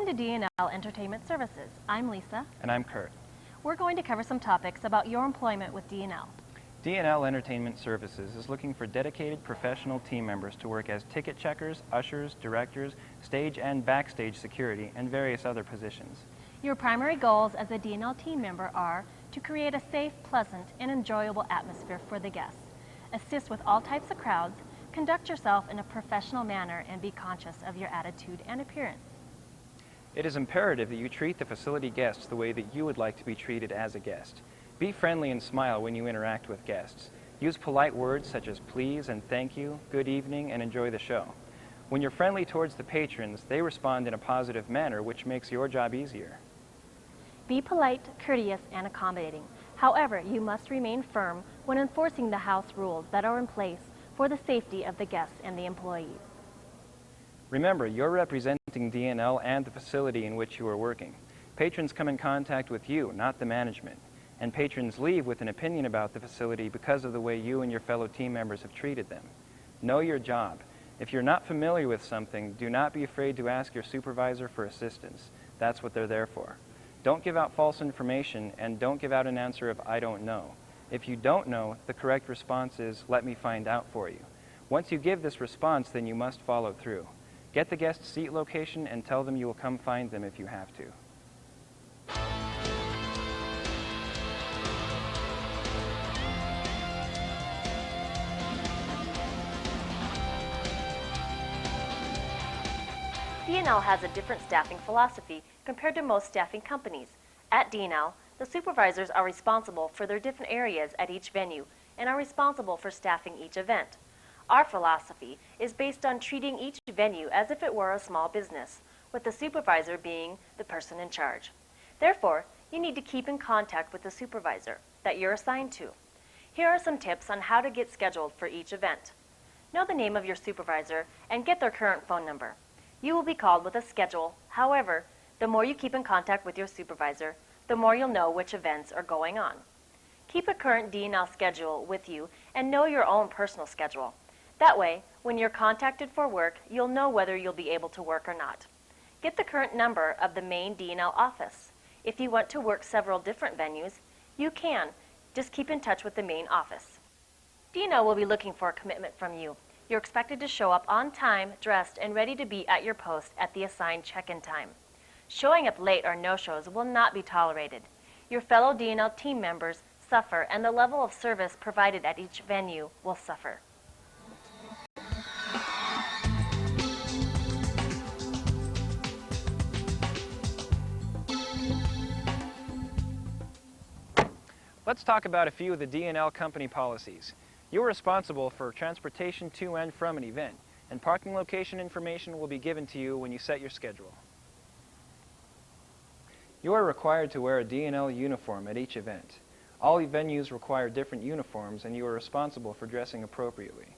Welcome to D&L Entertainment Services. I'm Lisa. And I'm Kurt. We're going to cover some topics about your employment with D&L. D&L Entertainment Services is looking for dedicated professional team members to work as ticket checkers, ushers, directors, stage and backstage security, and various other positions. Your primary goals as a D&L team member are to create a safe, pleasant, and enjoyable atmosphere for the guests, assist with all types of crowds, conduct yourself in a professional manner, and be conscious of your attitude and appearance. It is imperative that you treat the facility guests the way that you would like to be treated as a guest. Be friendly and smile when you interact with guests. Use polite words such as please and thank you, good evening, and enjoy the show. When you're friendly towards the patrons, they respond in a positive manner, which makes your job easier. Be polite, courteous, and accommodating. However, you must remain firm when enforcing the house rules that are in place for the safety of the guests and the employees. Remember, you're representing D&L and the facility in which you are working. Patrons come in contact with you, not the management. And patrons leave with an opinion about the facility because of the way you and your fellow team members have treated them. Know your job. If you're not familiar with something, do not be afraid to ask your supervisor for assistance. That's what they're there for. Don't give out false information, and don't give out an answer of I don't know. If you don't know, the correct response is let me find out for you. Once you give this response, then you must follow through. Get the guest's seat location and tell them you will come find them if you have to. D&L has a different staffing philosophy compared to most staffing companies. At D&L, the supervisors are responsible for their different areas at each venue and are responsible for staffing each event. Our philosophy is based on treating each venue as if it were a small business, with the supervisor being the person in charge. Therefore, you need to keep in contact with the supervisor that you're assigned to. Here are some tips on how to get scheduled for each event. Know the name of your supervisor and get their current phone number. You will be called with a schedule. However, the more you keep in contact with your supervisor, the more you'll know which events are going on. Keep a current D&L schedule with you and know your own personal schedule. That way, when you're contacted for work, you'll know whether you'll be able to work or not. Get the current number of the main D&L office. If you want to work several different venues, you can. Just keep in touch with the main office. D&L will be looking for a commitment from you. You're expected to show up on time, dressed, and ready to be at your post at the assigned check-in time. Showing up late or no-shows will not be tolerated. Your fellow D&L team members suffer, and the level of service provided at each venue will suffer. Let's talk about a few of the D&L company policies. You're responsible for transportation to and from an event, and parking location information will be given to you when you set your schedule. You are required to wear a D&L uniform at each event. All venues require different uniforms, and you are responsible for dressing appropriately.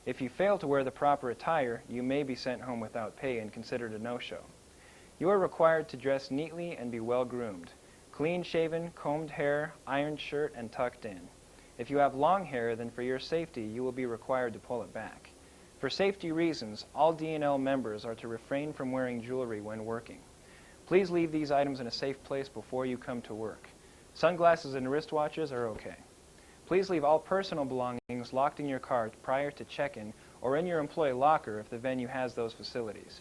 If you fail to wear the proper attire, you may be sent home without pay and considered a no-show. You are required to dress neatly and be well-groomed. Clean-shaven, combed hair, ironed shirt, and tucked in. If you have long hair, then for your safety, you will be required to pull it back. For safety reasons, all D&L members are to refrain from wearing jewelry when working. Please leave these items in a safe place before you come to work. Sunglasses and wristwatches are okay. Please leave all personal belongings locked in your car prior to check-in or in your employee locker if the venue has those facilities.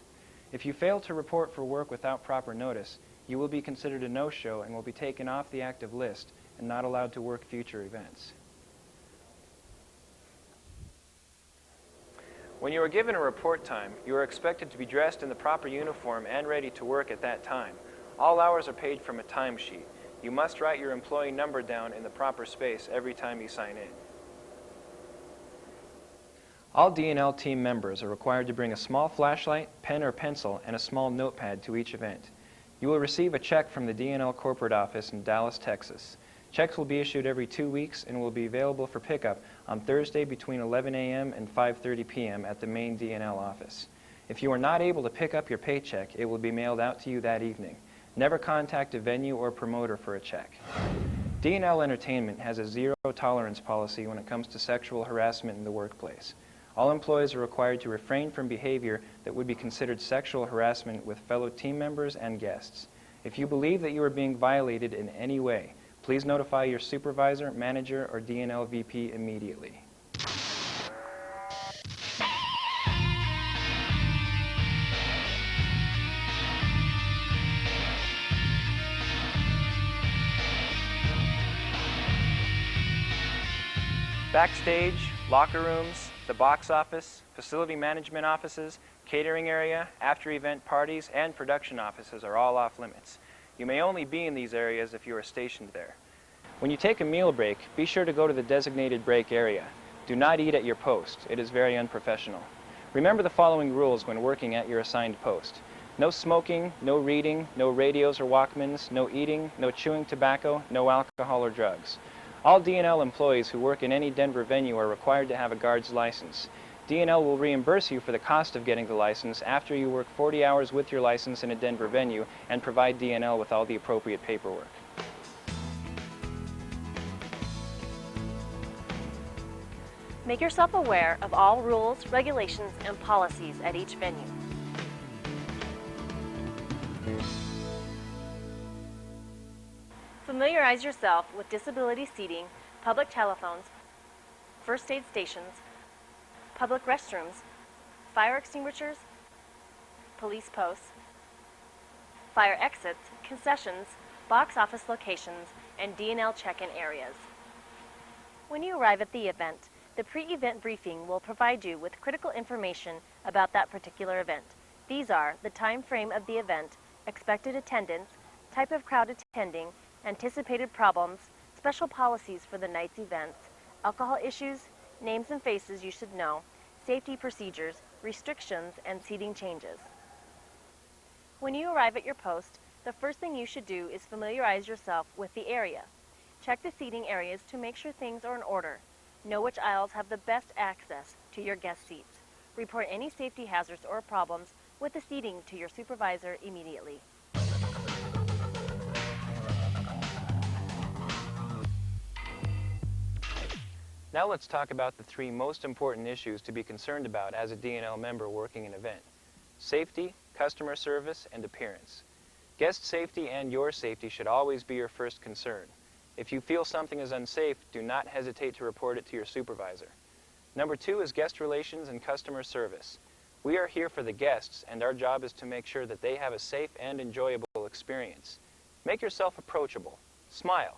If you fail to report for work without proper notice, you will be considered a no-show and will be taken off the active list and not allowed to work future events. When you are given a report time, you are expected to be dressed in the proper uniform and ready to work at that time. All hours are paid from a timesheet. You must write your employee number down in the proper space every time you sign in. All D&L team members are required to bring a small flashlight, pen or pencil, and a small notepad to each event. You will receive a check from the D&L corporate office in Dallas, Texas. Checks will be issued every 2 weeks and will be available for pickup on Thursday between 11 a.m. and 5:30 p.m. at the main D&L office. If you are not able to pick up your paycheck, it will be mailed out to you that evening. Never contact a venue or promoter for a check. D&L Entertainment has a zero-tolerance policy when it comes to sexual harassment in the workplace. All employees are required to refrain from behavior that would be considered sexual harassment with fellow team members and guests. If you believe that you are being violated in any way, please notify your supervisor, manager, or D&L VP immediately. Backstage, locker rooms, the box office, facility management offices, catering area, after-event parties, and production offices are all off limits. You may only be in these areas if you are stationed there. When you take a meal break, be sure to go to the designated break area. Do not eat at your post. It is very unprofessional. Remember the following rules when working at your assigned post. No smoking, no reading, no radios or Walkmans, no eating, no chewing tobacco, no alcohol or drugs. All D&L employees who work in any Denver venue are required to have a guard's license. D&L will reimburse you for the cost of getting the license after you work 40 hours with your license in a Denver venue and provide D&L with all the appropriate paperwork. Make yourself aware of all rules, regulations, and policies at each venue. Familiarize yourself with disability seating, public telephones, first aid stations, public restrooms, fire extinguishers, police posts, fire exits, concessions, box office locations, and D&L check-in areas. When you arrive at the event, the pre-event briefing will provide you with critical information about that particular event. These are the time frame of the event, expected attendance, type of crowd attending, anticipated problems, special policies for the night's events, alcohol issues, names and faces you should know, safety procedures, restrictions, and seating changes. When you arrive at your post, the first thing you should do is familiarize yourself with the area. Check the seating areas to make sure things are in order. Know which aisles have the best access to your guest seats. Report any safety hazards or problems with the seating to your supervisor immediately. Now let's talk about the three most important issues to be concerned about as a D&L member working an event: safety, customer service, and appearance. Guest safety and your safety should always be your first concern. If you feel something is unsafe, do not hesitate to report it to your supervisor. Number 2 is guest relations and customer service. We are here for the guests, and our job is to make sure that they have a safe and enjoyable experience. Make yourself approachable. Smile.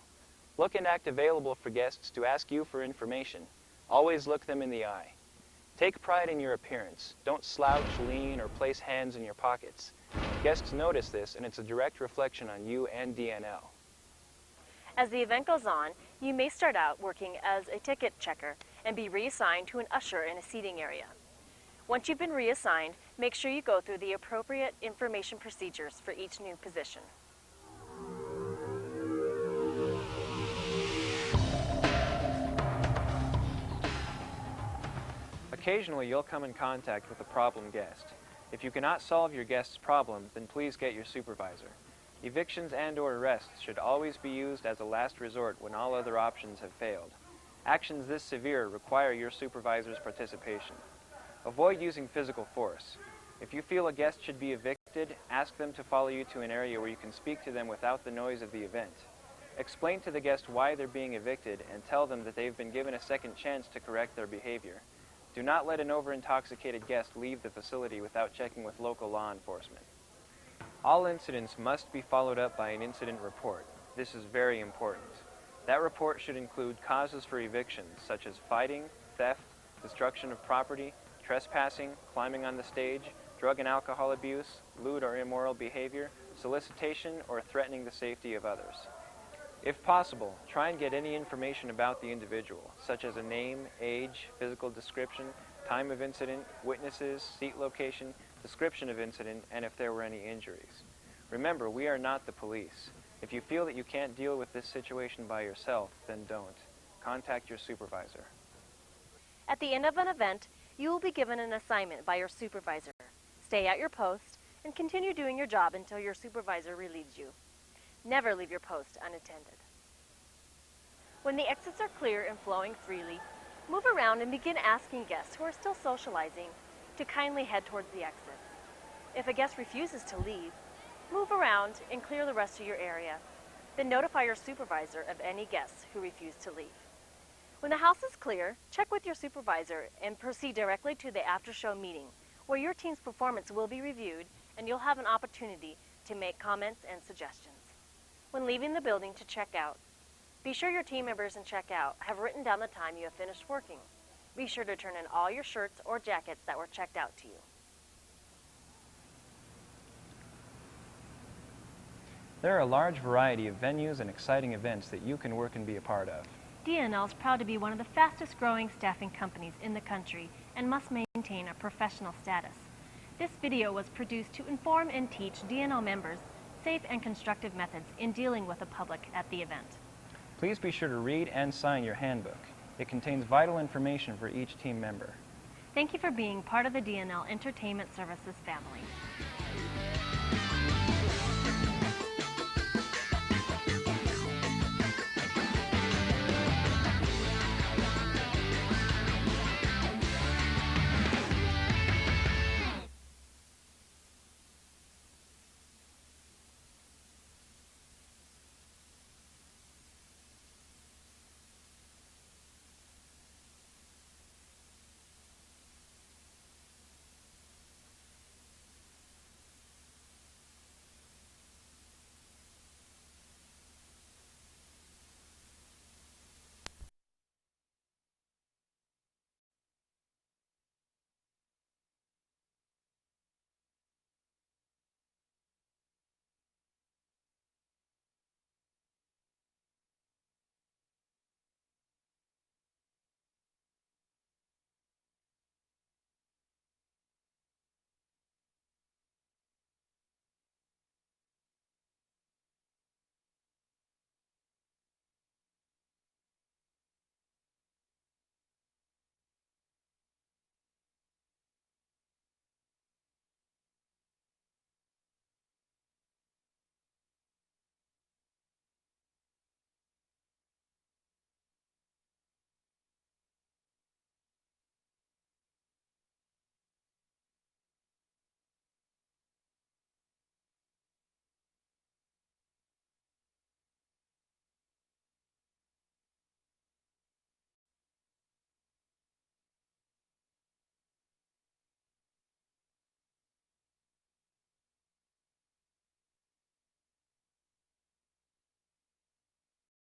Look and act available for guests to ask you for information. Always look them in the eye. Take pride in your appearance. Don't slouch, lean, or place hands in your pockets. Guests notice this, and it's a direct reflection on you and D&L. As the event goes on, you may start out working as a ticket checker and be reassigned to an usher in a seating area. Once you've been reassigned, make sure you go through the appropriate information procedures for each new position. Occasionally, you'll come in contact with a problem guest. If you cannot solve your guest's problem, then please get your supervisor. Evictions and/or arrests should always be used as a last resort when all other options have failed. Actions this severe require your supervisor's participation. Avoid using physical force. If you feel a guest should be evicted, ask them to follow you to an area where you can speak to them without the noise of the event. Explain to the guest why they're being evicted and tell them that they've been given a second chance to correct their behavior. Do not let an over-intoxicated guest leave the facility without checking with local law enforcement. All incidents must be followed up by an incident report. This is very important. That report should include causes for evictions, such as fighting, theft, destruction of property, trespassing, climbing on the stage, drug and alcohol abuse, lewd or immoral behavior, solicitation, or threatening the safety of others. If possible, try and get any information about the individual, such as a name, age, physical description, time of incident, witnesses, seat location, description of incident, and if there were any injuries. Remember, we are not the police. If you feel that you can't deal with this situation by yourself, then don't. Contact your supervisor. At the end of an event, you will be given an assignment by your supervisor. Stay at your post and continue doing your job until your supervisor relieves you. Never leave your post unattended. When the exits are clear and flowing freely, Move around and begin asking guests who are still socializing to kindly head towards the exits. If a guest refuses to leave, move around and clear the rest of your area. Then notify your supervisor of any guests who refuse to leave. When the house is clear, check with your supervisor and proceed directly to the after-show meeting, where your team's performance will be reviewed and you'll have an opportunity to make comments and suggestions. When leaving the building to check out, be sure your team members in checkout have written down the time you have finished working. Be sure to turn in all your shirts or jackets that were checked out to you. There are a large variety of venues and exciting events that you can work and be a part of. DNL is proud to be one of the fastest growing staffing companies in the country and must maintain a professional status. This video was produced to inform and teach DNL members safe and constructive methods in dealing with the public at the event. Please be sure to read and sign your handbook. It contains vital information for each team member. Thank you for being part of the DNL Entertainment Services family.